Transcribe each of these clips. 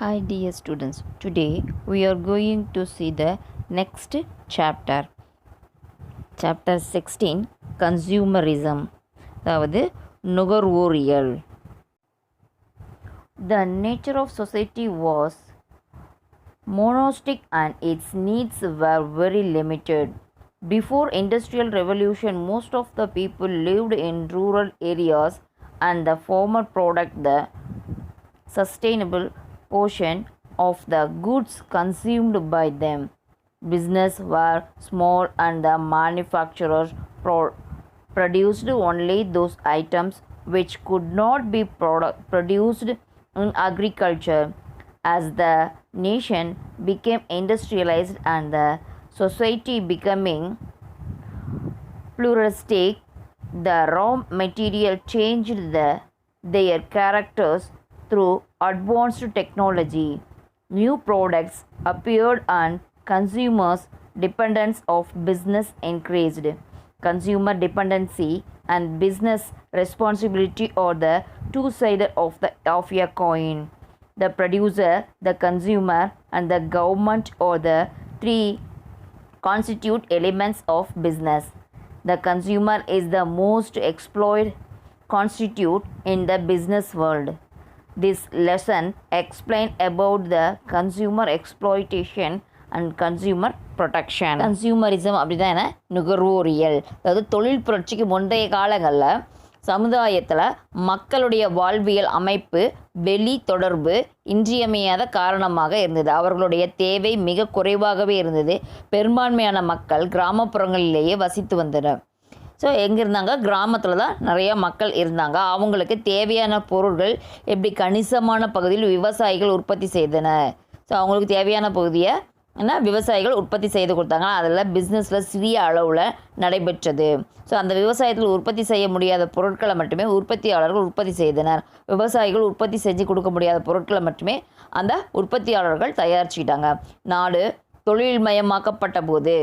Hi dear students, today we are going to see the next chapter. Chapter 16 Consumerism. அதாவது நுகர்வோரியல். The nature of society was monastic and its needs were very limited. Before industrial revolution, most of the people lived in rural areas and the former product the sustainable portion of the goods consumed by them. Business were small and the manufacturers produced only those items which could not be produced in agriculture. As the nation became industrialized and the society becoming pluralistic, the raw material changed their characters through advanced technology. New products appeared and consumers' dependence of business increased. Consumer dependency and business responsibility are the two sides of a coin. The producer, the consumer, and the government are the three constitute elements of business. The consumer is the most exploited constitute in the business world. This lesson explains about the consumer exploitation and consumer protection. Consumerism அப்படின்னா என்ன? நுகர்வோரியல். அதாவது தொழில் புரட்சிக்கு முந்தைய காலங்களில் சமுதாயத்தில் மக்களுடைய வாழ்வியல் அமைப்பு வெளி தொடர்பு இன்றியமையாத காரணமாக இருந்தது. அவர்களுடைய தேவை மிக குறைவாகவே இருந்தது. பெரும்பான்மையான மக்கள் கிராமப்புறங்களிலேயே வசித்து வந்தனர். ஸோ எங்கே இருந்தாங்க? கிராமத்தில் தான் நிறையா மக்கள் இருந்தாங்க. அவங்களுக்கு தேவையான பொருட்கள் எப்படி கணிசமான பகுதியில் விவசாயிகள் உற்பத்தி செய்தனர். ஸோ அவங்களுக்கு தேவையான பகுதியை விவசாயிகள் உற்பத்தி செய்து கொடுத்தாங்க. அதில் பிஸ்னஸில் சிறிய அளவில் நடைபெற்றது. ஸோ அந்த விவசாயத்தில் உற்பத்தி செய்ய முடியாத பொருட்களை மட்டுமே உற்பத்தியாளர்கள் உற்பத்தி செய்தனர். விவசாயிகள் உற்பத்தி செஞ்சு கொடுக்க முடியாத பொருட்களை மட்டுமே அந்த உற்பத்தியாளர்கள் தயாரிச்சுக்கிட்டாங்க. நாடு தொழில்மயமாக்கப்பட்ட போது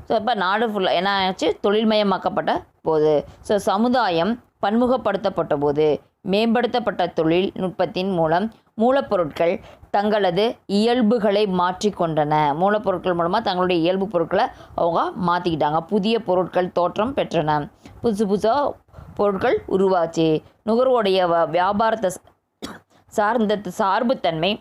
ஸோ இப்போ நாடு ஃபுல்லாக என்ன ஆச்சு? தொழில்மயமாக்கப்பட்ட போது. ஸோ சமுதாயம் பன்முகப்படுத்தப்பட்ட போது மேம்படுத்தப்பட்ட தொழில்நுட்பத்தின் மூலம் மூலப்பொருட்கள் தங்களது இயல்புகளை மாற்றிக்கொண்டன. மூலப்பொருட்கள் மூலமாக தங்களுடைய இயல்பு பொருட்களை அவங்க மாற்றிக்கிட்டாங்க. புதிய பொருட்கள் தோற்றம் பெற்றன. புதுசாக பொருட்கள் உருவாச்சு. நுகர்வோடைய வியாபாரத்தை சார்ந்த சார்புத்தன்மை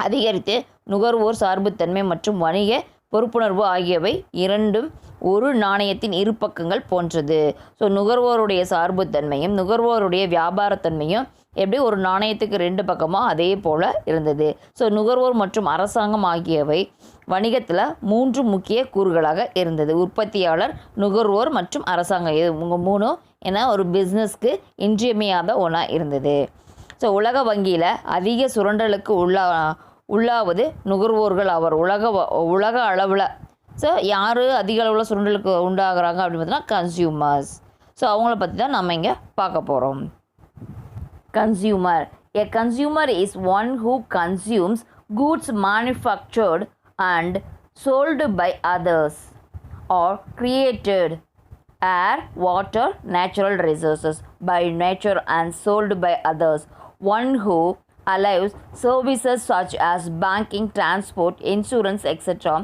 அதிகரித்து நுகர்வோர் சார்புத்தன்மை மற்றும் வணிக பொறுப்புணர்வு ஆகியவை இரண்டும் ஒரு நாணயத்தின் இரு பக்கங்கள் போன்றது. ஸோ நுகர்வோருடைய சார்புத்தன்மையும் நுகர்வோருடைய வியாபாரத்தன்மையும் எப்படி ஒரு நாணயத்துக்கு ரெண்டு பக்கமாக அதே போல் இருந்தது. ஸோ நுகர்வோர் மற்றும் அரசாங்கம் ஆகியவை வணிகத்தில் மூன்று முக்கிய கூறுகளாக இருந்தது. உற்பத்தியாளர், நுகர்வோர் மற்றும் அரசாங்கம். இது உங்கள் மூணும் ஏன்னா ஒரு பிஸ்னஸ்க்கு இன்றியமையாத ஒன்றா இருந்தது. ஸோ உலக வங்கியில் அதிக சுரண்டலுக்கு உள்ளாவது நுகர்வோர்கள். அவர் உலக அளவில் ஸோ யார் அதிக அளவில் சுரண்டலுக்கு உண்டாகிறாங்க அப்படின்னு பார்த்தீங்கன்னா கன்சியூமர்ஸ். ஸோ அவங்கள பற்றி தான் நம்ம இங்கே பார்க்க போகிறோம். Consumer. A consumer is one who consumes goods manufactured and sold by others or created air, water, natural resources by nature and sold by others. One who allows services such as banking, transport, insurance, etc.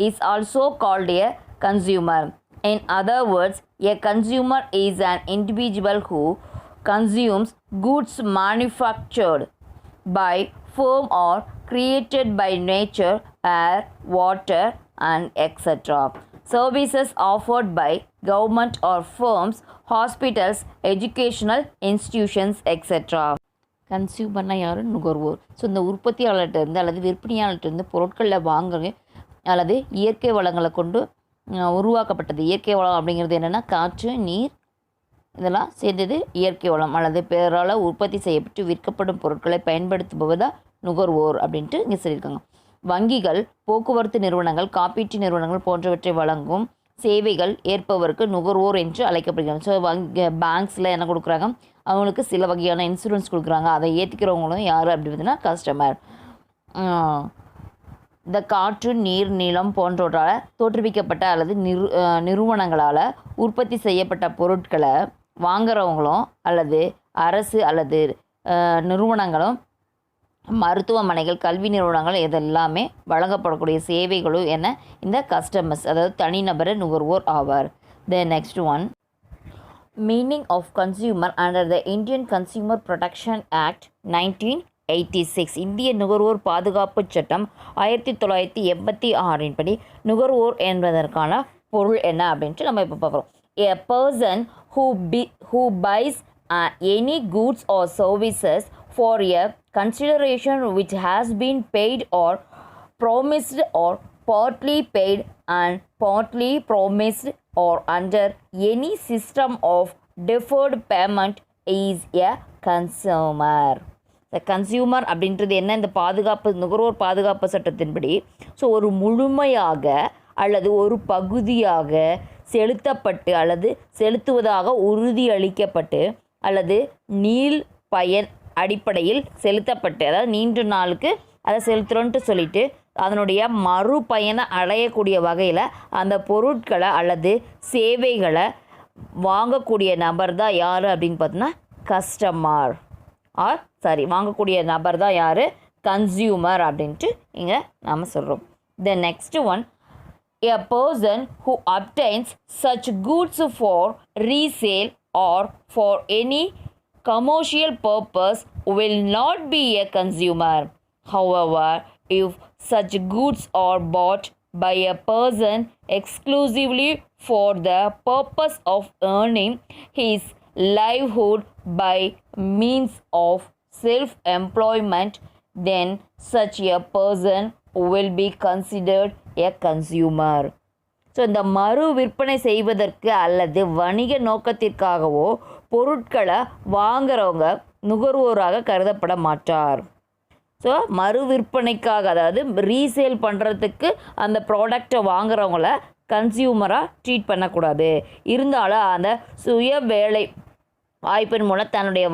is also called a consumer. In other words, a consumer is an individual who consumes goods manufactured by firm or created by nature, air, water, and etc. Services offered by government or firms, hospitals, educational institutions, etc. கன்சியூமர்னா யார்? நுகர்வோர். So இந்த உற்பத்தியாளர்கிட்டருந்து அல்லது விற்பனையாளர்கிட்டருந்து பொருட்களில் வாங்குறது அல்லது இயற்கை வளங்களை கொண்டு உருவாக்கப்பட்டது. இயற்கை வளம் அப்படிங்கிறது என்னென்னா காற்று, நீர் இதெல்லாம் சேர்ந்தது இயற்கை வளம். அல்லது பிறரால் உற்பத்தி செய்யப்பட்டு விற்கப்படும் பொருட்களை பயன்படுத்துபவதா நுகர்வோர் அப்படின்ட்டு இங்கே சொல்லியிருக்காங்க. வங்கிகள், போக்குவரத்து நிறுவனங்கள், காப்பீட்டு நிறுவனங்கள் போன்றவற்றை வழங்கும் சேவைகள் ஏற்பவருக்கு நுகர்வோர் என்று அழைக்கப்படுகிறாங்க. ஸோ பேங்க்ஸில் என்ன கொடுக்குறாங்க? அவங்களுக்கு சில வகையான இன்சூரன்ஸ் கொடுக்குறாங்க. அதை ஏற்றுக்கிறவங்களும் யார் அப்படி பார்த்தீங்கன்னா கஸ்டமர். இந்த காற்று, நீர், நிலம் போன்றவற்றால் தோற்றுவிக்கப்பட்ட அல்லது நிறுவனங்களால் உற்பத்தி செய்யப்பட்ட பொருட்களை வாங்குறவங்களும் அல்லது அரசு அல்லது நிறுவனங்களும் மருத்துவமனைகள், கல்வி நிறுவனங்கள் இதெல்லாமே வழங்கப்படக்கூடிய சேவைகளும் என்ன இந்த கஸ்டமர்ஸ், அதாவது தனிநபர் நுகர்வோர் ஆவார். The next one, meaning of consumer under the Indian consumer protection act 1986. இந்திய நுகர்வோர் பாதுகாப்பு சட்டம் 1986 படி நுகர்வோர் என்பதற்கான பொருள் என்ன அப்படின்ட்டு நம்ம இப்போ பார்க்குறோம். A person who buys any goods or services for a consideration which has been paid or promised or partly paid and partly promised or under any system of deferred payment is a consumer. The consumer அப்படின்றது என்ன, இந்த நுகர்வோர் பாதுகாப்பு சட்டத்தின்படி ஒரு முழுமையாக அல்லது ஒரு பகுதியாக செலுத்தப்பட்டு அல்லது செலுத்துவதாக உறுதியளிக்கப்பட்டு அல்லது நீள் பயன் அடிப்படையில் செலுத்தப்பட்டு, அதாவது நீண்ட நாளுக்கு அதை செலுத்துகிறோன்ட்டு சொல்லிட்டு அதனுடைய மறுபயனை அடையக்கூடிய வகையில் அந்த பொருட்களை அல்லது சேவைகளை வாங்கக்கூடிய நபர் தான் யார் அப்படின்னு பார்த்தோன்னா கஸ்டமர். வாங்கக்கூடிய நபர் தான் யார், கன்சியூமர் அப்படின்ட்டு இங்கே நாம் சொல்கிறோம். த next one, a person who obtains such goods for resale or for any commercial purpose will not be a consumer. However, if such goods are bought by a person exclusively for the purpose of earning his livelihood by means of self-employment, then such a person will be considered a consumer. இந்த மறு விற்பனை செய்வதற்கு அல்லது வணிக நோக்கத்திற்காகவோ பொருட்களை வாங்குறவங்க நுகர்வோராக கருதப்பட மாட்டார். மறு விற்பனைக்காக, அதாவது ரீசேல் பண்ணுறதுக்கு அந்த ப்ராடக்டை வாங்குறவங்கள கன்சியூமராக ட்ரீட் பண்ணக்கூடாது. இருந்தாலும் அந்த சுய வேலை வாய்ப்பின் மூலம் தன்னுடைய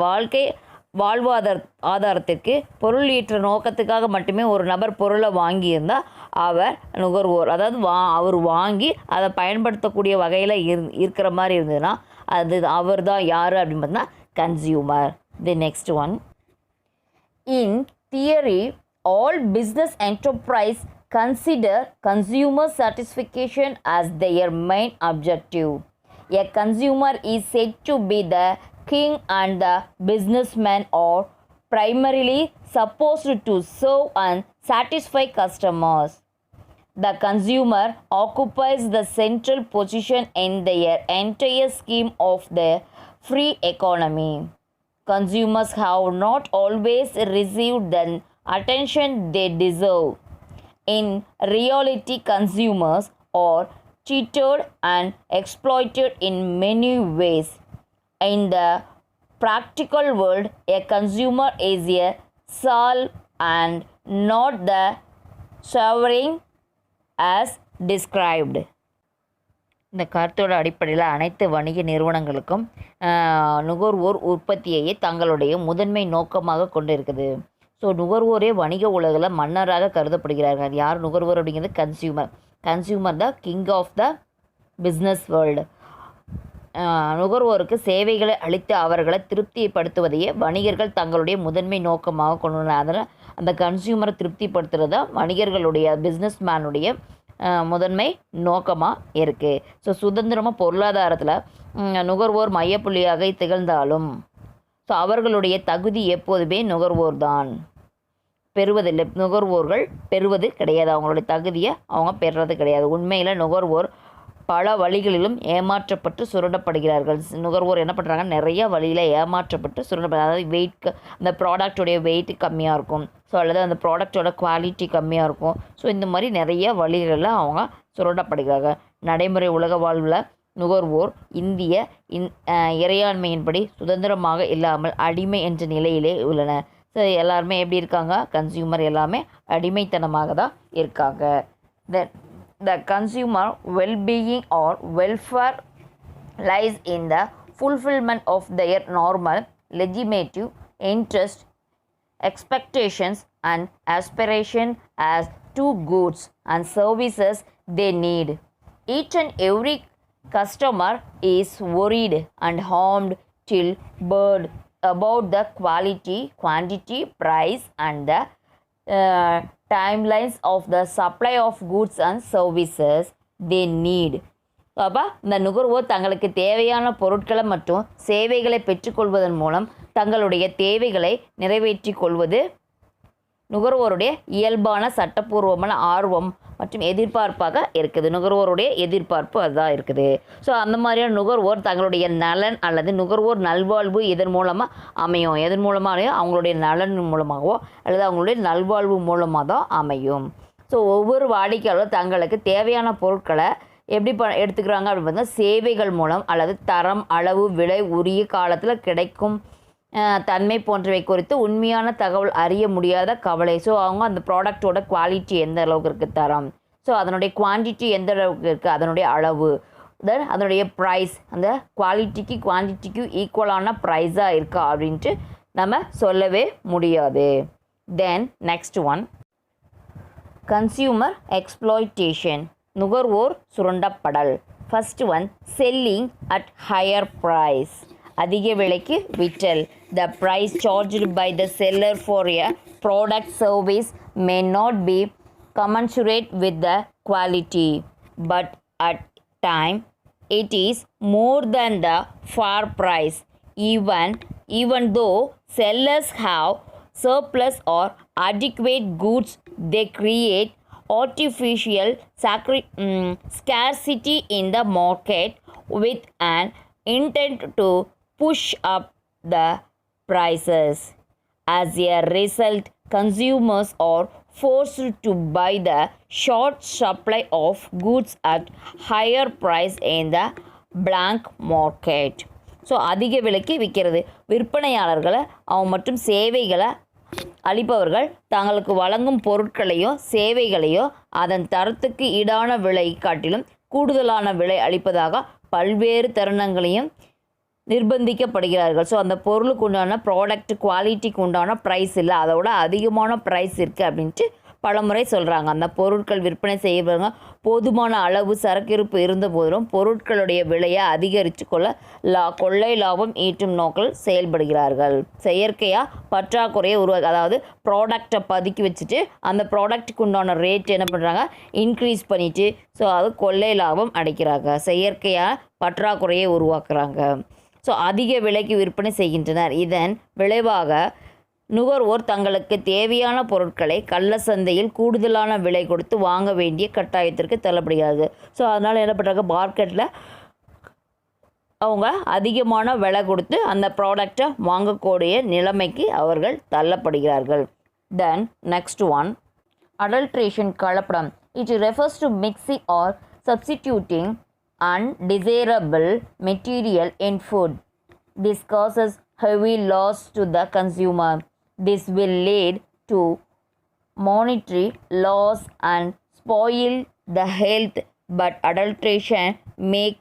ஆதாரத்திற்கு பொருள் ஈற்ற நோக்கத்துக்காக மட்டுமே ஒரு நபர் பொருளை வாங்கியிருந்தால் அவர் நுகர்வோர், அதாவது அவர் வாங்கி அதை பயன்படுத்தக்கூடிய வகையில் இருக்கிற மாதிரி இருந்ததுன்னா அது அவர் தான் யார் அப்படின்னு பார்த்தா consumer. The next one, in theory all business enterprise consider consumer satisfaction as their main objective. A consumer is said to be the king and the businessmen are primarily supposed to serve and satisfy customers. The consumer occupies the central position in their entire scheme of the free economy. Consumers have not always received the attention they deserve. In reality, consumers are cheated and exploited in many ways. In the practical world, a consumer is a slave and not the sovereign as described. இந்த கருத்தோட அடிப்படையில் அனைத்து வணிக நிறுவனங்களுக்கும் நுகர்வோர் உற்பத்தியையே தங்களுடைய முதன்மை நோக்கமாக கொண்டு இருக்குது. நுகர்வோரே வணிக உலகில் மன்னராக கருதப்படுகிறார்கள். அது யார் நுகர்வோர் அப்படிங்கிறது consumer the king of the business world. நுகர்வோருக்கு சேவைகளை அளித்து அவர்களை திருப்திப்படுத்துவதையே வணிகர்கள் தங்களுடைய முதன்மை நோக்கமாக கொண்டு அதனால் அந்த கன்சியூமரை திருப்திப்படுத்துகிறது தான் வணிகர்களுடைய பிஸ்னஸ் மேனுடைய முதன்மை நோக்கமாக இருக்குது. சுதந்திரமாக பொருளாதாரத்தில் நுகர்வோர் மையப்புள்ளியாக திகழ்ந்தாலும் அவர்களுடைய தகுதி எப்போதுமே நுகர்வோர் தான் பெறுவதில்லை. நுகர்வோர்கள் பெறுவது கிடையாது, அவங்களுடைய தகுதியை அவங்க பெறுறது கிடையாது. உண்மையில் நுகர்வோர் பல வழிகளிலும் ஏமாற்றப்பட்டு சுரண்டப்படுகிறார்கள். நுகர்வோர் என்ன பண்ணுறாங்க, நிறைய வழியில் ஏமாற்றப்பட்டு அதாவது வெயிட், அந்த ப்ராடக்டோடைய வெயிட் கம்மியாக இருக்கும், அல்லது அந்த ப்ராடக்டோட குவாலிட்டி கம்மியாக இருக்கும். இந்த மாதிரி நிறைய வழிகளில் அவங்க சுரண்டப்படுகிறாங்க. நடைமுறை உலக வாழ்வில் நுகர்வோர் இந்திய இறையாண்மையின்படி சுதந்திரமாக இல்லாமல் அடிமை என்ற நிலையிலே உள்ளனர். எல்லாருமே எப்படி இருக்காங்க, கன்சியூமர் எல்லாமே அடிமைத்தனமாக தான் இருக்காங்க. The consumer well-being or welfare lies in the fulfillment of their normal legitimate interest, expectations and aspiration as to goods and services they need. Each and every customer is worried and harmed till bird about the quality, quantity, price and the timelines of the supply of goods and services they need. அப்போ இந்த நுகர்வோர் தங்களுக்கு தேவையான பொருட்களை மற்றும் சேவைகளை பெற்றுக்கொள்வதன் மூலம் தங்களுடைய தேவைகளை நிறைவேற்றிக் கொள்வது நுகர்வோருடைய இயல்பான சட்டப்பூர்வமான ஆர்வம் மற்றும் எதிர்பார்ப்பாக இருக்குது. நுகர்வோருடைய எதிர்பார்ப்பு அதுதான் இருக்குது. ஸோ அந்த மாதிரியான நுகர்வோர் தங்களுடைய நலன் அல்லது நுகர்வோர் நல்வாழ்வு இதன் மூலமாக அமையும். எதன் மூலமாக அவங்களுடைய நலன் மூலமாகவோ அல்லது அவங்களுடைய நல்வாழ்வு மூலமாக தான் அமையும். ஸோ ஒவ்வொரு வாடிக்கையாளரும் தங்களுக்கு தேவையான பொருட்களை எப்படி எடுத்துக்கிறாங்க அப்படின்னு பார்த்தா சேவைகள் மூலம் அல்லது தரம், அளவு, விலை, உரிய காலத்தில் கிடைக்கும் தன்மை போன்றவை குறித்து உண்மையான தகவல் அறிய முடியாத கவலை. ஸோ அவங்க அந்த ப்ராடக்டோட குவாலிட்டி எந்த அளவுக்கு இருக்குது, தரம், ஸோ அதனுடைய குவான்டிட்டி எந்த அளவுக்கு இருக்குது, அதனுடைய அளவு, தென் அதனுடைய ப்ரைஸ், அந்த குவாலிட்டிக்கு குவான்டிட்டிக்கும் ஈக்குவலான ப்ரைஸாக இருக்கா அப்படின்ட்டு நம்ம சொல்லவே முடியாது. Then next one, consumer exploitation, நுகர்வோர் சுரண்டப்படல். First one, selling at higher price, அதிக விலைக்கு விற்றல். The price charged by the seller for a product service may not be commensurate with the quality, but at time it is more than the fair price, even though sellers have surplus or adequate goods. They create artificial scarcity in the market with an intent to push up the prices. As a result, consumers are forced to buy the short supply of goods at higher price in the blank market. So அதிக விலைக்கு விற்கிறது. விற்பனையாளர்களை அவங்க மற்றும் சேவைகளை அளிப்பவர்கள் தங்களுக்கு வழங்கும் பொருட்களையோ சேவைகளையோ அதன் தரத்துக்கு ஈடான விலை காட்டிலும் கூடுதலான விலை அளிப்பதாக பல்வேறு தருணங்களையும் நிர்பந்திக்கப்படுகிறார்கள். ஸோ அந்த பொருளுக்கு உண்டான ப்ராடக்ட் குவாலிட்டிக்கு உண்டான ப்ரைஸ் இல்லை, அதோட அதிகமான ப்ரைஸ் இருக்குது அப்படின்ட்டு பலமுறை சொல்கிறாங்க. அந்த பொருட்கள் விற்பனை செய்யப்படுங்க போதுமான அளவு சரக்கிருப்பு இருந்த போதிலும் பொருட்களுடைய விலையை அதிகரித்து கொள்ளை லாபம் ஈட்டும் நோக்கில் செயல்படுகிறார்கள். செயற்கையாக பற்றாக்குறையை அதாவது ப்ராடக்டை பதுக்கி வச்சுட்டு அந்த ப்ராடக்ட்டுக்கு உண்டான ரேட் என்ன பண்ணுறாங்க, இன்க்ரீஸ் பண்ணிவிட்டு ஸோ அது கொள்ளை லாபம் அடைக்கிறாங்க. செயற்கையாக பற்றாக்குறையை உருவாக்குறாங்க. ஸோ அதிக விலைக்கு விற்பனை செய்கின்றனர். இதன் விளைவாக நுகர்வோர் தங்களுக்கு தேவையான பொருட்களை கள்ள சந்தையில் கூடுதலான விலை கொடுத்து வாங்க வேண்டிய கட்டாயத்திற்கு தள்ளப்படுகிறது. ஸோ அதனால் என்ன பண்ணுறாங்க, மார்க்கெட்டில் அவங்க அதிகமான விலை கொடுத்து அந்த ப்ராடக்டை வாங்கக்கூடிய நிலைமைக்கு அவர்கள் தள்ளப்படுகிறார்கள். தென் நெக்ஸ்ட் ஒன், அடல்ட்ரேஷன், கலப்படம். It refers to mixing or substituting undesirable material in food. This causes heavy loss to the consumer. This will lead to monetary loss and spoil the health, but adulteration make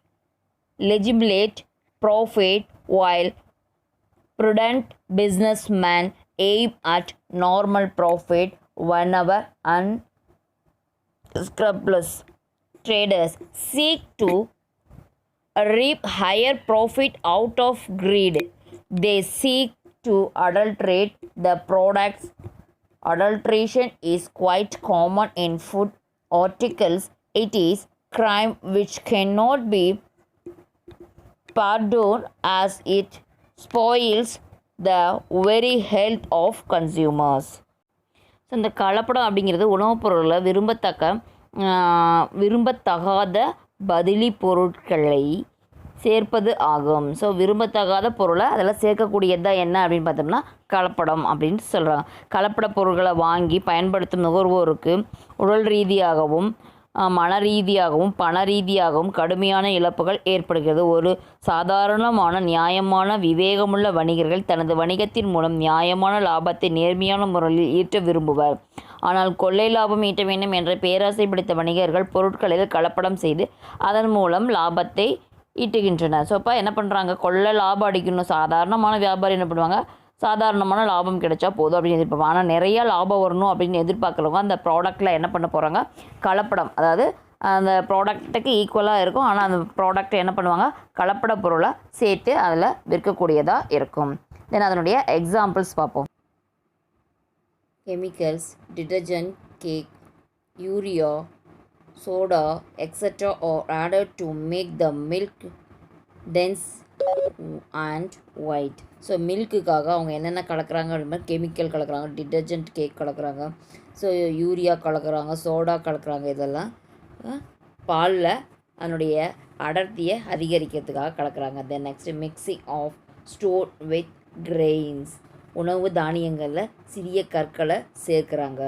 legitimate profit while prudent businessmen aim at normal profit. Whenever unscrupulous traders seek to reap higher profit out of greed, they seek to adulterate the products. Adulteration is quite common in food articles. It is crime which cannot be pardoned as it spoils the very health of consumers. So இந்த கலப்படம் அப்படிங்கிறது உணவுப் பொருளில் விரும்பத்தகாத பதிலி பொருட்களை சேர்ப்பது ஆகும். So விரும்பத்தகாத பொருளை அதில் சேர்க்கக்கூடியது தான் என்ன அப்படின்னு பார்த்தோம்னா கலப்படம் அப்படின்னு சொல்கிறாங்க. கலப்பட பொருட்களை வாங்கி பயன்படுத்தும் நுகர்வோருக்கு உடல் ரீதியாகவும் மன ரீதியாகவும் பண ரீதியாகவும் கடுமையான இழப்புகள் ஏற்படுகிறது. ஒரு சாதாரணமான நியாயமான விவேகமுள்ள வணிகர்கள் தனது வணிகத்தின் மூலம் நியாயமான லாபத்தை நேர்மையான முறையில் ஈட்ட விரும்புவர். ஆனால் கொள்ளை லாபம் ஈட்ட வேண்டும் என்ற பேராசை பிடித்த வணிகர்கள் பொருட்களில் கலப்படம் செய்து அதன் மூலம் லாபத்தை ஈட்டுகின்றனர். ஸோ இப்போ என்ன பண்ணுறாங்க, கொள்ளை லாபம் அடிக்கணும். சாதாரணமான வியாபாரி என்ன பண்ணுவாங்க, சாதாரணமான லாபம் கிடைச்சா போதும் அப்படின்னு எதிர்பார்ப்பாங்க. ஆனால் நிறைய லாபம் வரணும் அப்படின்னு எதிர்பார்க்குறவங்க அந்த ப்ராடக்ட்டில் என்ன பண்ண போகிறாங்க, கலப்படம், அதாவது அந்த ப்ராடக்ட்டுக்கு ஈக்குவலாக இருக்கும் ஆனால் அந்த ப்ராடக்ட்டை என்ன பண்ணுவாங்க, கலப்பட பொருளை சேர்த்து அதில் விற்கக்கூடியதாக இருக்கும். தென் அதனுடைய எக்ஸாம்பிள்ஸ் பார்ப்போம். Chemicals, detergent, cake, urea, soda, etc. are added to make the milk dense and white. So மில்க்குக்காக அவங்க என்னென்ன கலக்கிறாங்க அப்படின்னா கெமிக்கல் கலக்கிறாங்க, டிட்டர்ஜென்ட் கேக் கலக்கிறாங்க, ஸோ யூரியா கலக்கிறாங்க, சோடா கலக்கிறாங்க. இதெல்லாம் பாலில் அதனுடைய அடர்த்தியை அதிகரிக்கிறதுக்காக கலக்கிறாங்க. Then next mixing of stone with grains, உணவு தானியங்களில் சிறிய கற்களை சேர்க்குறாங்க.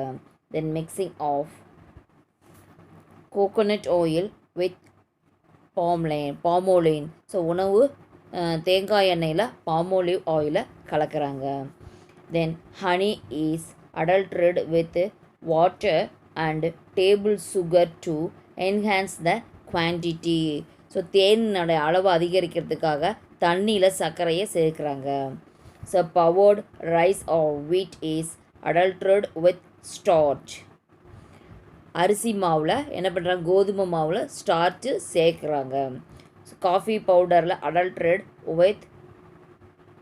Then mixing of coconut oil with palmolein, so உணவு தேங்காய் எண்ணெயில் பாமோலிவ் ஆயிலை கலக்கிறாங்க. Then honey is adulterated with water and table sugar to enhance the quantity, so தேனோட அளவு அதிகரிக்கிறதுக்காக தண்ணியில் சர்க்கரையை சேர்க்குறாங்க. So powdered rice or wheat is adulterated with starch, அரிசி மாவில் என்ன பண்ணுறாங்க, கோதுமை மாவில் ஸ்டார்ச்சு சேர்க்குறாங்க. ஸோ காஃபி பவுடரில் adulterated with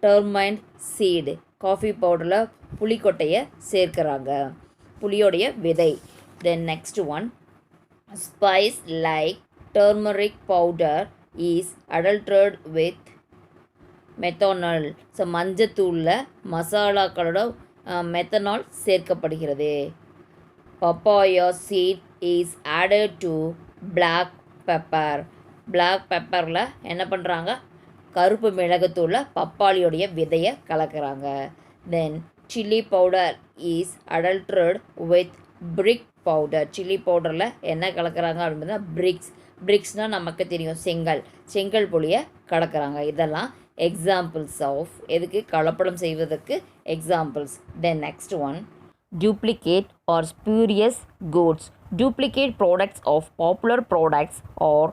tamarind seed, coffee பவுடரில் புளிக்கொட்டையை சேர்க்குறாங்க, புளியோடைய விதை. Then next one spice like turmeric powder is adulterated with methanol, so மஞ்சத்தூளில் மசாலாக்களோட மெத்தனால் சேர்க்கப்படுகிறது. Papaya seed is added to black pepper, black pepper என்ன பண்ணுறாங்க, கருப்பு மிளகுத்தூளில் பப்பாளியோடைய விதையை கலக்கிறாங்க. Then chilli powder is adulterated with brick powder, chilli பவுடரில் என்ன கலக்கிறாங்க அப்படின்னா பிரிக்ஸ்னால் நமக்கு தெரியும் செங்கல் பொடியை கலக்கிறாங்க. இதெல்லாம் எக்ஸாம்பிள்ஸ் ஆஃப் எதுக்கு கலப்படம் செய்வதற்கு examples. Then next one duplicate or spurious goods. Duplicate products of popular products or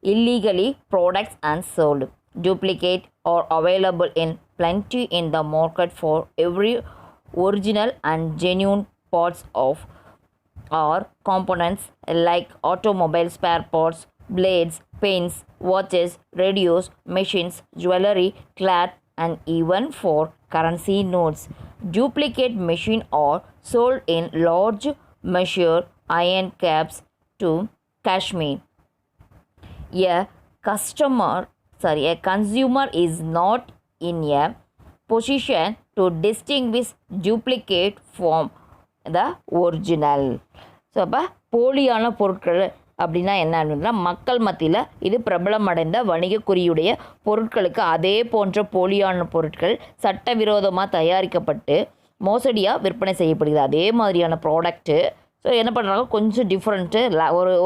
illegally products and sold. Duplicate are available in plenty in the market for every original and genuine parts of or components like automobile spare parts, blades, pens, watches, radios, machines, jewelry, cloth, and even for currency notes. Duplicate machines are sold in large measure iron caps to Kashmir. A consumer is not in a position to distinguish duplicate from the original. So அப்போ போலியான பொருட்கள் அப்படின்னா என்ன அப்படின்னா மக்கள் மத்தியில் இது பிரபலம் அடைந்த வணிக குறியுடைய பொருட்களுக்கு அதே போன்ற போலியான பொருட்கள் சட்டவிரோதமாக தயாரிக்கப்பட்டு மோசடியாக விற்பனை செய்யப்படுகிறது. அதே மாதிரியான ப்ராடக்ட்டு ஸோ என்ன பண்ணுறாங்க, கொஞ்சம் டிஃப்ரெண்ட்டு,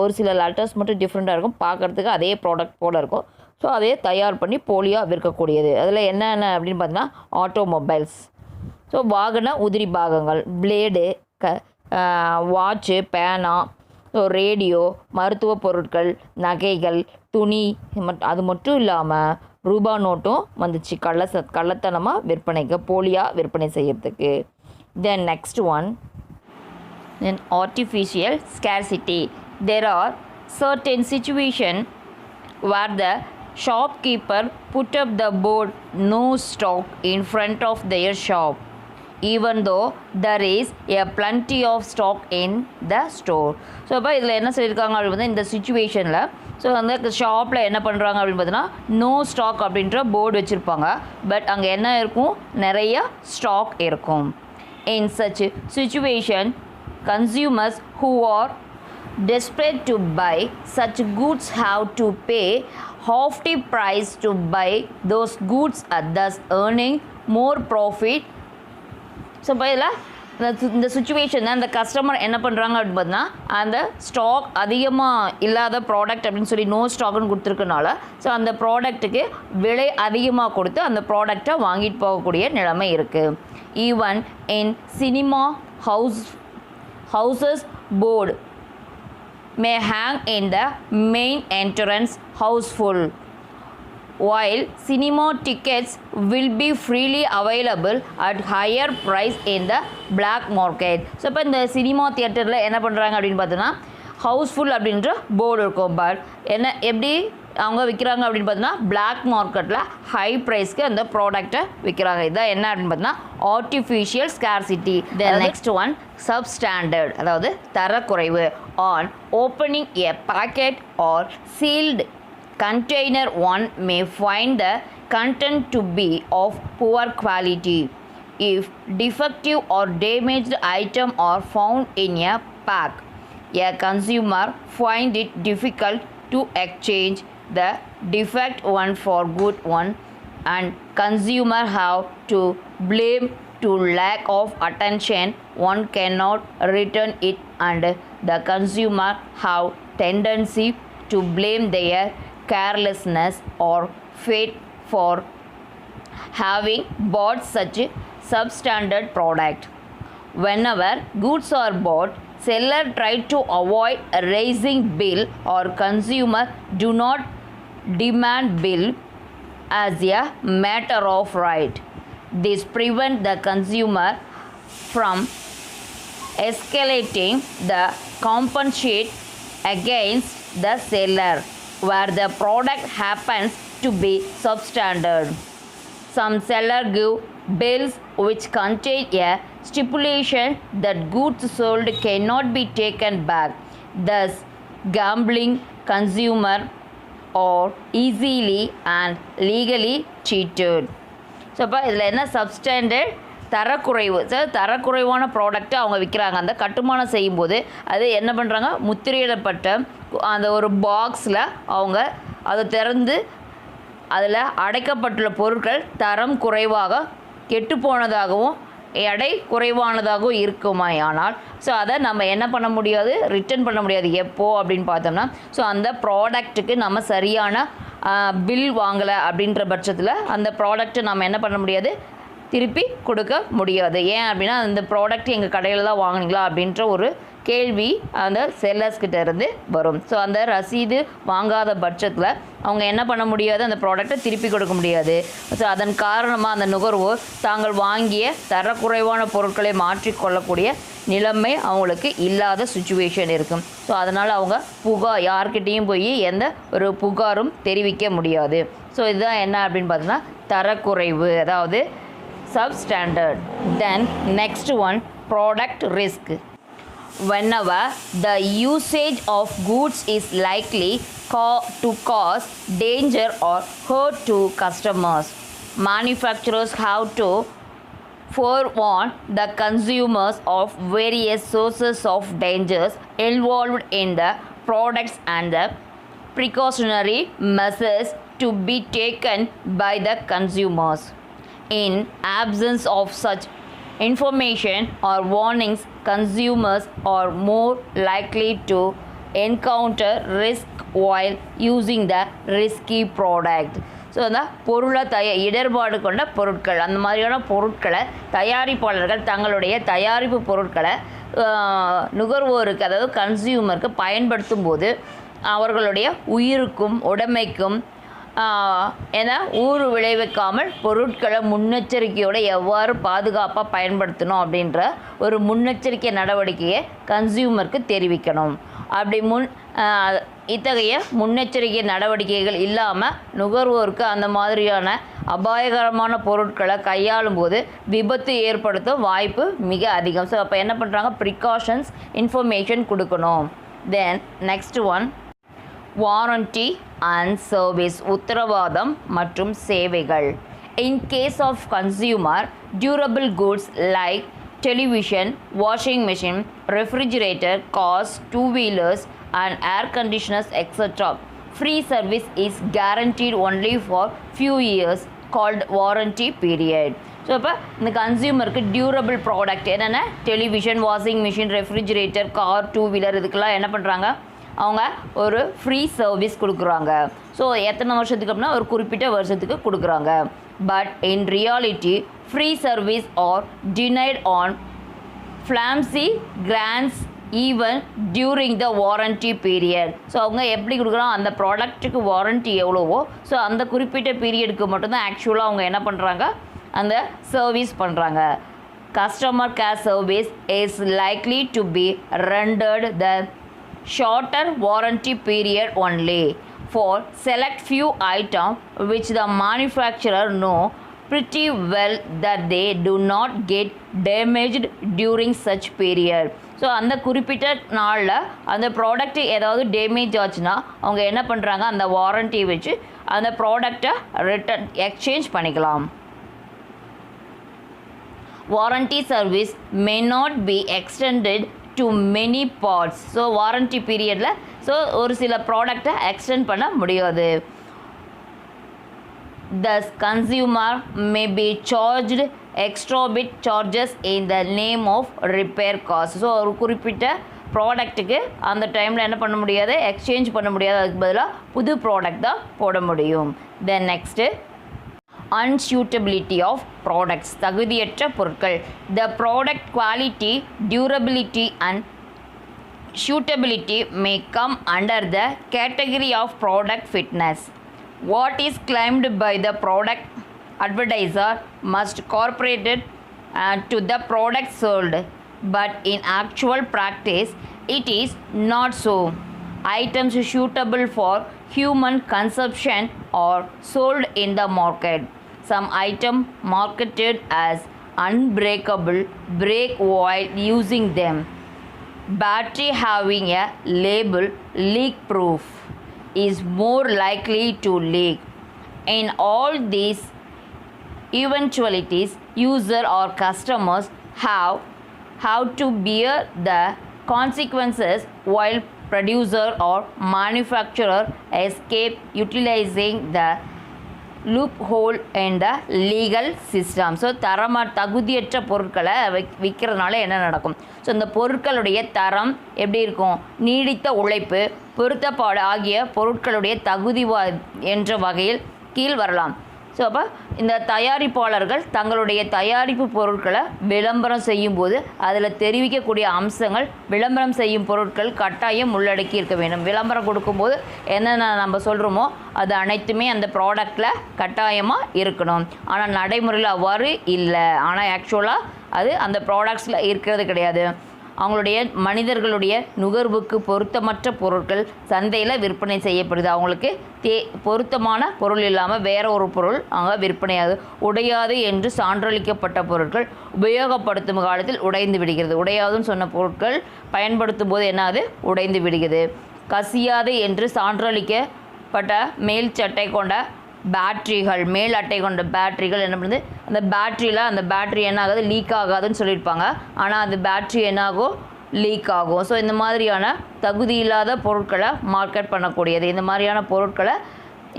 ஒரு சில லெட்டர்ஸ் மட்டும் டிஃப்ரெண்ட்டாக இருக்கும், பார்க்குறதுக்கு அதே ப்ராடக்ட் போல் இருக்கும். ஸோ அதே தயார் பண்ணி போலியாக விற்கக்கூடியது. அதில் என்னென்ன அப்படின்னு பார்த்தீங்கன்னா ஆட்டோமொபைல்ஸ், ஸோ வாகன உதிரி பாகங்கள், பிளேடு, வாட்சு, பேனா, ஸோ ரேடியோ, மருத்துவ பொருட்கள், நகைகள், துணி, அது மட்டும் இல்லாமல் ரூபா நோட்டும் வந்துச்சு கள்ளத்தனமாக விற்பனைக்கு, போலியாக விற்பனை செய்யறதுக்கு. தென் next one then artificial scarcity. There are certain situations where the shopkeeper put up the board no stock in front of their shop even though there is a plenty of stock in the store. So அப்போ இதில் என்ன சொல்லியிருக்காங்க அப்படின்னு இந்த சுச்சுவேஷனில் so அந்த ஷாப்பில் என்ன பண்ணுறாங்க அப்படின்னு பார்த்தீங்கன்னா நோ ஸ்டாக் அப்படின்ற போர்டு வச்சுருப்பாங்க, பட் அங்கே என்ன இருக்கும், நிறைய ஸ்டாக் இருக்கும். In such situation consumers who are desperate to buy such goods have to pay half the price to buy those goods, thus earning more profit. So இப்போ இதில் இந்த சுச்சுவேஷன் அந்த கஸ்டமர் என்ன பண்ணுறாங்க அப்படின்னு பார்த்தீங்கன்னா அந்த ஸ்டாக் அதிகமாக இல்லாத ப்ராடக்ட் அப்படின்னு சொல்லி நோ ஸ்டாக்னு கொடுத்துருக்கனால ஸோ அந்த ப்ராடக்ட்டுக்கு விலை அதிகமாக கொடுத்து அந்த ப்ராடக்டை வாங்கிட்டு போகக்கூடிய நிலைமை இருக்குது. Even in cinema houses board may hang in the main entrance houseful, while cinema tickets will be freely available at higher price in the black market. So இப்போ இந்த சினிமா தியேட்டரில் என்ன பண்ணுறாங்க அப்படின்னு பார்த்தோன்னா ஹவுஸ்ஃபுல் அப்படின்ற போர்டு இருக்கும், பட் என்ன எப்படி அவங்க விற்கிறாங்க அப்படின்னு பார்த்தீங்கன்னா பிளாக் மார்க்கெட்டில் ஹை ப்ரைஸ்க்கு அந்த ப்ராடக்ட்டை விற்கிறாங்க. இதான் என்ன அப்படின்னு பார்த்தீங்கன்னா artificial scarcity. The next one substandard, அதாவது தரக்குறைவு. On opening a packet or sealed container, one may find the content to be of poor quality. If defective or damaged item are found in a pack, a consumer find it difficult to exchange the defect one for good one, and consumer have to blame to lack of attention. One cannot return it, and the consumer have tendency to blame their carelessness or fate for having bought such a substandard product. Whenever goods are bought, seller try to avoid raising bill, or consumer do not demand bill as a matter of right. This prevent the consumer from escalating the compensate against the seller where the product happens to be substandard. Some seller give bills which contain a stipulation that goods sold cannot be taken back, thus gambling consumer or easily and legally cheated. So அப்போ இதில் என்ன substandard தரக்குறைவு. Sir தரக்குறைவான ப்ராடக்ட்டை அவங்க விற்கிறாங்க. அந்த கட்டுமானம் செய்யும்போது அது என்ன பண்ணுறாங்க, முத்திரையிடப்பட்ட அந்த ஒரு பாக்ஸில் அவங்க அதை திறந்து அதில் அடைக்கப்பட்டுள்ள பொருட்கள் தரம் குறைவாக கெட்டுப்போனதாகவும் எடை குறைவானதாகவும் இருக்குமாயானால் ஸோ அதை நம்ம என்ன பண்ண முடியாது, ரிட்டர்ன் பண்ண முடியாது. எப்போ அப்படின்னு பார்த்தோம்னா ஸோ அந்த ப்ராடக்ட்டுக்கு நம்ம சரியான பில் வாங்கலை அப்படின்ற பட்சத்தில் அந்த ப்ராடக்ட்டை நம்ம என்ன பண்ண முடியாது, திருப்பி கொடுக்க முடியாது. ஏன் அப்படின்னா அந்த ப்ராடக்ட் எங்கள் கடையில் தான் வாங்கினீங்களா அப்படின்ற ஒரு கேள்வி அந்த செல்லர்ஸ்கிட்ட இருந்து வரும். ஸோ அந்த ரசீது வாங்காத பட்சத்தில் அவங்க என்ன பண்ண முடியாது, அந்த ப்ராடக்டை திருப்பி கொடுக்க முடியாது. ஸோ அதன் காரணமாக அந்த நுகர்வோர் தாங்கள் வாங்கிய தரக்குறைவான பொருட்களை மாற்றிக்கொள்ளக்கூடிய நிலைமை அவங்களுக்கு இல்லாத சுச்சுவேஷன் இருக்கும். ஸோ அதனால் அவங்க யார்கிட்டையும் போய் எந்த ஒரு புகாரும் தெரிவிக்க முடியாது. ஸோ இதுதான் என்ன அப்படின்னு பார்த்தோன்னா தரக்குறைவு, அதாவது substandard. Then next one, product risk. Whenever the usage of goods is likely to cause danger or hurt to customers, manufacturers have to forewarn the consumers of various sources of dangers involved in the products and the precautionary measures to be taken by the consumers. In absence of such information or warnings, consumers are more likely to encounter risk while using the risky product. So அந்த பொருளை இடர்பாடு கொண்ட பொருட்கள், அந்த மாதிரியான பொருட்களை தயாரிப்பாளர்கள் தங்களுடைய தயாரிப்பு பொருட்களை நுகர்வோருக்கு, அதாவது கன்சியூமருக்கு பயன்படுத்தும் போது அவர்களுடைய உயிருக்கும் உடைமைக்கும் என ஊறு விளைவிக்காமல் பொருட்களை முன்னெச்சரிக்கையோடு எவ்வாறு பாதுகாப்பாக பயன்படுத்தணும் அப்படின்ற ஒரு முன்னெச்சரிக்கை நடவடிக்கையை கன்சியூமருக்கு தெரிவிக்கணும். அப்படி இத்தகைய முன்னெச்சரிக்கை நடவடிக்கைகள் இல்லாமல் நுகர்வோருக்கு அந்த மாதிரியான அபாயகரமான பொருட்களை கையாளும் போது விபத்து ஏற்படுத்தும் வாய்ப்பு மிக அதிகம். ஸோ அப்போ என்ன பண்ணுறாங்க, ப்ரிகாஷன்ஸ் இன்ஃபர்மேஷன் கொடுக்கணும். Then next one, warranty and service, உத்தரவாதம் மற்றும் சேவைகள். In case of consumer durable goods like television, washing machine, refrigerator, cars, two-wheelers and air conditioners, etc. Free service is guaranteed only for few years called warranty period. So இப்போ இந்த கன்சியூமருக்கு durable product என்னென்ன, television, washing machine, refrigerator, car, two wheeler, இதுக்கெல்லாம் என்ன பண்ணுறாங்க, அவங்க ஒரு free service கொடுக்குறாங்க. ஸோ எத்தனை வருஷத்துக்கு அப்படின்னா ஒரு குறிப்பிட்ட வருஷத்துக்கு கொடுக்குறாங்க. But in reality free service are denied on flimsy grounds even during the warranty period. So அவங்க எப்படி கொடுக்குறாங்க, அந்த ப்ராடக்ட்டுக்கு வாரண்ட்டி எவ்வளவோ ஸோ அந்த குறிப்பிட்ட பீரியடுக்கு மட்டும்தான் ஆக்சுவலாக அவங்க என்ன பண்ணுறாங்க, அந்த சர்வீஸ் பண்ணுறாங்க. Customer care service is likely to be rendered the shorter warranty period only. for select few items which the manufacturer know pretty well that they do not get damaged during such period. So அந்த குறிப்பிட்ட நாளில் அந்த product ஏதாவது damage ஆச்சுன்னா அவங்க என்ன பண்ணுறாங்க, அந்த வாரண்ட்டி வச்சு அந்த ப்ராடக்டை ரிட்டர்ன் எக்ஸ்சேஞ்ச் பண்ணிக்கலாம். Warranty service may not be extended to many parts. So warranty பீரியடில் ஸோ ஒரு சில ப்ராடக்டை எக்ஸ்டெண்ட் பண்ண முடியாது. Thus, consumer may be charged exorbitant charges in the name of repair cost. So ஒரு குறிப்பிட்ட ப்ராடக்ட்டுக்கு அந்த டைமில் என்ன பண்ண முடியாது, எக்ஸ்சேஞ்ச் பண்ண முடியாது. அதுக்கு பதிலாக புது ப்ராடக்ட் தான் போட முடியும். Then next unsuitability of products, தகுதியற்ற பொருட்கள். The product quality, durability and suitability may come under the category of product fitness. What is claimed by the product advertiser must correlate to the product sold, but in actual practice it is not so. Items suitable for human consumption are sold in the market. Some items marketed as unbreakable break while using them. Battery having a label leak proof is more likely to leak. In all these eventualities, user or customers have to bear the consequences while producer or manufacturer escape utilizing the loophole in the legal system. So தகுதியற்ற பொருட்களை விற்கிறதுனால என்ன நடக்கும், so இந்த பொருட்களுடைய தரம் எப்படி இருக்கும், நீடித்த உழைப்பு, பொருத்தப்பாடு ஆகிய பொருட்களுடைய தகுதி என்ற வகையில் கீழ் வரலாம். ஸோ அப்போ இந்த தயாரிப்பாளர்கள் தங்களுடைய தயாரிப்பு பொருட்களை விளம்பரம் செய்யும்போது அதில் தெரிவிக்கக்கூடிய அம்சங்கள் விளம்பரம் செய்யும் பொருட்கள் கட்டாயம் உள்ளடக்கி இருக்க வேண்டும். விளம்பரம் கொடுக்கும்போது என்னென்ன நம்ம சொல்கிறோமோ அது அனைத்துமே அந்த ப்ராடக்டில் கட்டாயமாக இருக்கணும். ஆனால் நடைமுறையில் அவ்வாறு இல்லை. ஆனால் ஆக்சுவலாக அது அந்த ப்ராடக்ட்ஸில் இருக்கிறது கிடையாது. அவங்களுடைய மனிதர்களுடைய நுகர்வுக்கு பொருத்தமற்ற பொருட்கள் சந்தையில் விற்பனை செய்யப்படுது. அவங்களுக்கு பொருத்தமான பொருள் இல்லாமல் வேற ஒரு பொருள் அங்கே விற்பனையாது. உடையாது என்று சான்றளிக்கப்பட்ட பொருட்கள் உபயோகப்படுத்தும் காலத்தில் உடைந்து விடுகிறது. உடையாதுன்னு சொன்ன பொருட்கள் பயன்படுத்தும் போது என்னாது, உடைந்து விடுகிறது. கசியாது என்று சான்றளிக்கப்பட்ட மேல் சட்டை கொண்ட பேட்ரிகள், மேல் அட்டை கொண்ட பேட்ரிகள் என்ன பண்ணுது, அந்த பேட்ரியில் அந்த பேட்ரி என்ன ஆகாது, லீக் ஆகாதுன்னு சொல்லியிருப்பாங்க. ஆனால் அந்த பேட்ரி என்னாகும், லீக் ஆகும். ஸோ இந்த மாதிரியான தகுதி இல்லாத பொருட்களை மார்க்கெட் பண்ணக்கூடியது. இந்த மாதிரியான பொருட்களை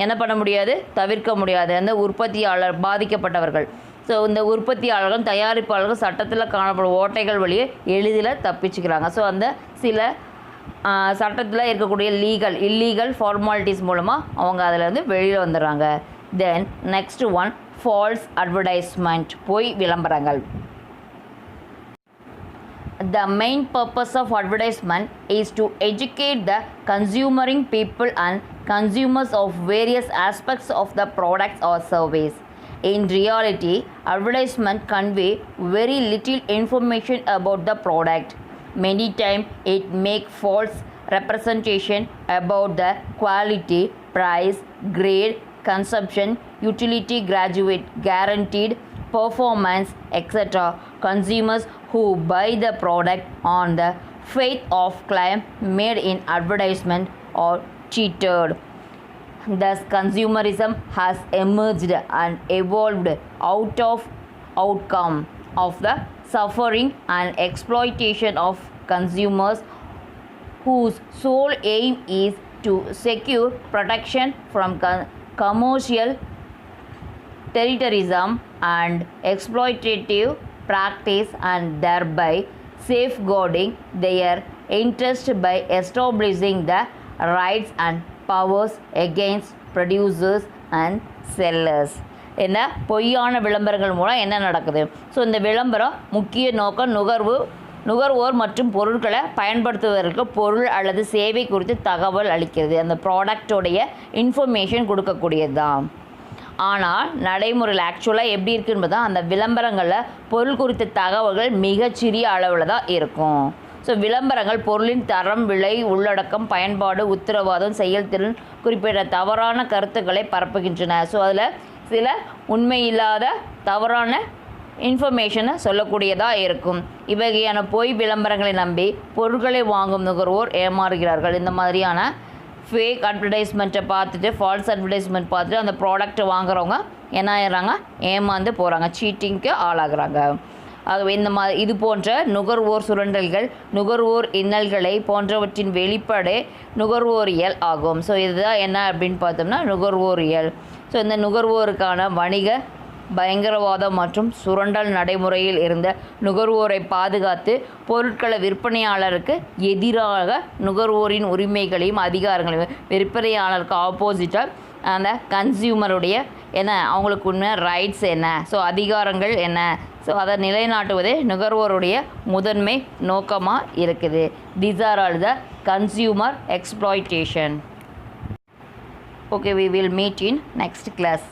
என்ன பண்ண முடியாது, தவிர்க்க முடியாது. அந்த உற்பத்தியாளர் பாதிக்கப்பட்டவர்கள், ஸோ இந்த உற்பத்தியாளர்கள் தயாரிப்பாளர்கள் சட்டத்தில் காணப்படும் ஓட்டைகள் வழியே எளிதில் தப்பிச்சுக்கிறாங்க. ஸோ அந்த சில சட்டத்தில் இருக்கக்கூடிய இல்லீகல் ஃபார்மாலிட்டிஸ் மூலமாக அவங்க அதிலேருந்து வெளியில் வந்துடுறாங்க. Then next one false advertisement, பொய் விளம்பரங்கள். The main purpose of advertisement is to educate the consuming people and consumers of various aspects of the products or service. In reality, advertisement convey very little information about the product. Many times it make false representation about the quality, price, grade, consumption, utility, guaranteed performance, etc. Consumers who buy the product on the faith of claim made in advertisement are cheated. Thus, consumerism has emerged and evolved out of outcome of the suffering and exploitation of consumers whose sole aim is to secure protection from commercial terrorism and exploitative practice, and thereby safeguarding their interest by establishing the rights and powers against producers and sellers. என்ன பொய்யான விளம்பரங்கள் மூலம் என்ன நடக்குது, so இந்த விளம்பரம் முக்கிய நோக்கம் நுகர்வோர் மற்றும் பொருட்களை பயன்படுத்துவதற்கு பொருள் அல்லது சேவை குறித்து தகவல் அளிக்கிறது. அந்த ப்ராடக்டோடைய இன்ஃபர்மேஷன் கொடுக்கக்கூடியது தான். ஆனால் நடைமுறையில் ஆக்சுவலாக எப்படி இருக்குன்னு பார்த்தா அந்த விளம்பரங்களில் பொருள் குறித்த தகவல்கள் மிகச்சிறிய அளவில் தான் இருக்கும். ஸோ விளம்பரங்கள் பொருளின் தரம், விலை, உள்ளடக்கம், பயன்பாடு, உத்தரவாதம், செயல்திறன் குறிப்பிட்ட தவறான கருத்துக்களை பரப்புகின்றன. ஸோ அதில் சில உண்மையில்லாத தவறான இன்ஃபர்மேஷனை சொல்லக்கூடியதாக இருக்கும். இவ்வகையான பொய் விளம்பரங்களை நம்பி பொருட்களை வாங்கும் நுகர்வோர் ஏமாறுகிறார்கள். இந்த மாதிரியான ஃபேக் அட்வர்டைஸ்மெண்ட்டை பார்த்துட்டு, ஃபால்ஸ் அட்வர்டைஸ்மெண்ட் பார்த்துட்டு அந்த ப்ராடக்ட்டை வாங்குறவங்க என்ன ஆயிடுறாங்க, ஏமாந்து போகிறாங்க, சீட்டிங்க்கு ஆளாகிறாங்க. ஆகவே இது போன்ற நுகர்வோர் சுரண்டல்கள், நுகர்வோர் இன்னல்களை போன்றவற்றின் வெளிப்பாடு நுகர்வோரியல் ஆகும். ஸோ இதுதான் என்ன அப்படின்னு பார்த்தோம்னா நுகர்வோரியல். ஸோ இந்த நுகர்வோருக்கான வணிக பயங்கரவாதம் மற்றும் சுரண்டல் நடைமுறையில் இருந்த நுகர்வோரை பாதுகாத்து பொருட்களை விற்பனையாளருக்கு எதிராக நுகர்வோரின் உரிமைகளையும் அதிகாரங்களையும் விற்பனையாளருக்கு ஆப்போசிட்டாக அந்த கன்சியூமருடைய என்ன, அவங்களுக்கு உண்மை ரைட்ஸ் என்ன, ஸோ அதிகாரங்கள் என்ன, ஸோ அதை நிலைநாட்டுவதே நுகர்வோருடைய முதன்மை நோக்கமாக இருக்குது. These are all the consumer exploitation. Okay, we will meet in next class.